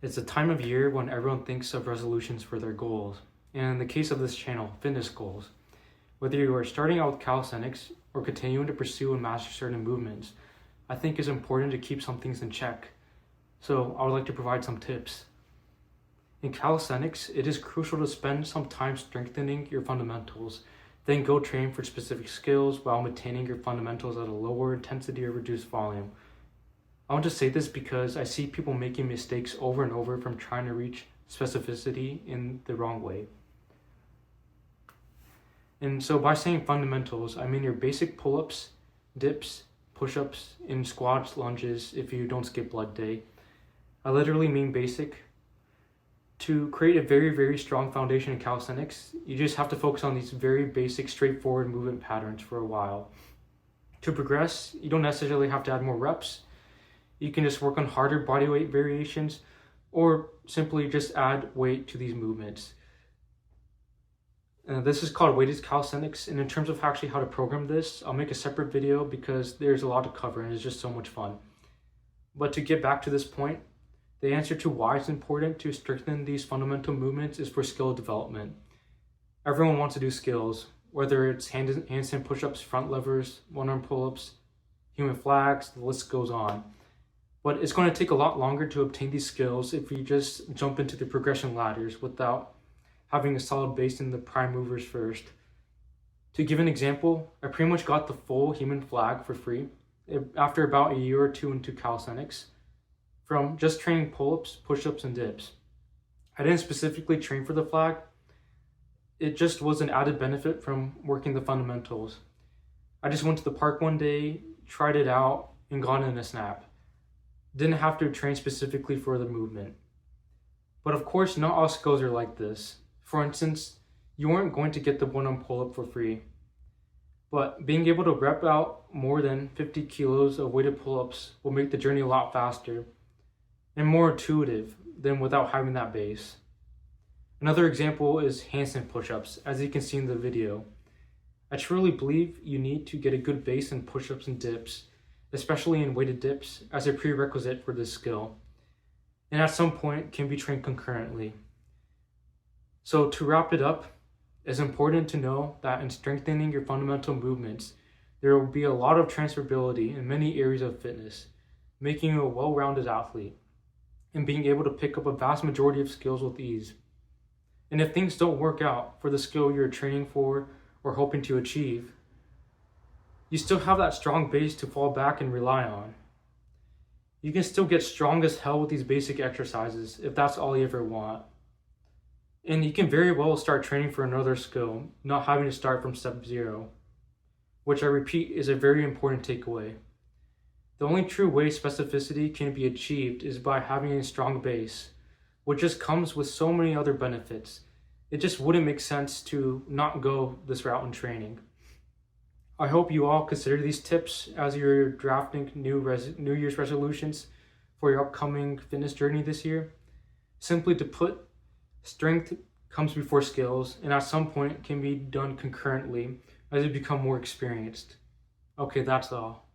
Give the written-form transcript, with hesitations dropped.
It's a time of year when everyone thinks of resolutions for their goals. And in the case of this channel, fitness goals. Whether you are starting out with calisthenics or continuing to pursue and master certain movements, I think it's important to keep some things in check. So I would like to provide some tips. In calisthenics, it is crucial to spend some time strengthening your fundamentals, then go train for specific skills while maintaining your fundamentals at a lower intensity or reduced volume. I want to say this because I see people making mistakes over and over from trying to reach specificity in the wrong way. And so by saying fundamentals, I mean your basic pull-ups, dips, push-ups, and squats, lunges if you don't skip leg day. I literally mean basic. To create a very, very strong foundation in calisthenics, you just have to focus on these very basic, straightforward movement patterns for a while. To progress, you don't necessarily have to add more reps. You can just work on harder body weight variations or simply just add weight to these movements. This is called weighted calisthenics, and in terms of actually how to program this, I'll make a separate video because there's a lot to cover and it's just so much fun. But to get back to this point, the answer to why it's important to strengthen these fundamental movements is for skill development. Everyone wants to do skills, whether it's handstand push-ups, front levers, one-arm pull-ups, human flags, the list goes on. But it's going to take a lot longer to obtain these skills if you just jump into the progression ladders without having a solid base in the prime movers first. To give an example, I pretty much got the full human flag for free after about a year or two into calisthenics from just training pull-ups, push-ups, and dips. I didn't specifically train for the flag. It just was an added benefit from working the fundamentals. I just went to the park one day, tried it out, and got in a snap. Didn't have to train specifically for the movement. But of course, not all skills are like this. For instance, you aren't going to get the one-arm pull-up for free. But being able to rep out more than 50 kilos of weighted pull-ups will make the journey a lot faster and more intuitive than without having that base. Another example is handstand push-ups, as you can see in the video. I truly believe you need to get a good base in push-ups and dips, especially in weighted dips, as a prerequisite for this skill, and at some point can be trained concurrently. So to wrap it up, it's important to know that in strengthening your fundamental movements, there will be a lot of transferability in many areas of fitness, making you a well-rounded athlete and being able to pick up a vast majority of skills with ease. And if things don't work out for the skill you're training for or hoping to achieve, you still have that strong base to fall back and rely on. You can still get strong as hell with these basic exercises if that's all you ever want. And you can very well start training for another skill, not having to start from step zero, which I repeat is a very important takeaway. The only true way specificity can be achieved is by having a strong base, which just comes with so many other benefits. It just wouldn't make sense to not go this route in training. I hope you all consider these tips as you're drafting New Year's resolutions for your upcoming fitness journey this year. Simply to put, strength comes before skills, and at some point can be done concurrently as you become more experienced. Okay, that's all.